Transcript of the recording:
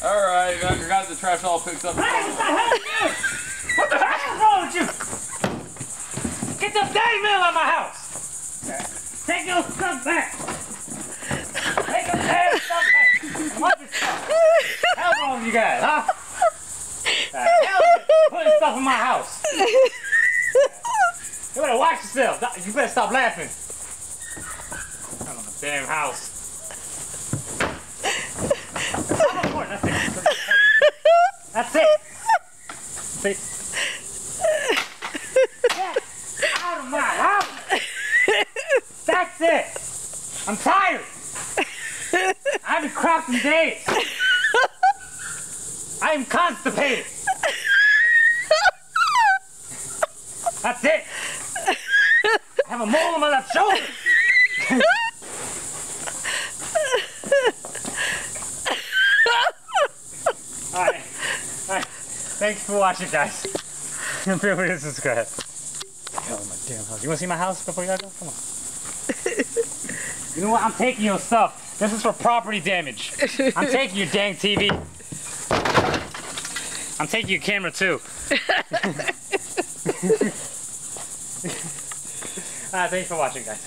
Alright, got the trash all picked up. Hey, what the hell are you doing? What the hell is wrong with you? Get the dang mail out of my house. Take your stuff back. Take your damn stuff back. What the stuff? Hell's wrong with you guys, huh? The hell is it? Putting stuff in my house. You better watch yourself. You better stop laughing. I'm in the damn house. That's it. See? Get out of my house. That's it. I'm tired. I haven't crapped in days. I am constipated. That's it. I have a mole on my left shoulder. Alright. Thanks for watching, guys. And feel free to subscribe. Oh my damn house. You wanna see my house before you gotta go? Come on. You know what? I'm taking your stuff. This is for property damage. I'm taking your dang TV. I'm taking your camera too. Thanks for watching, guys.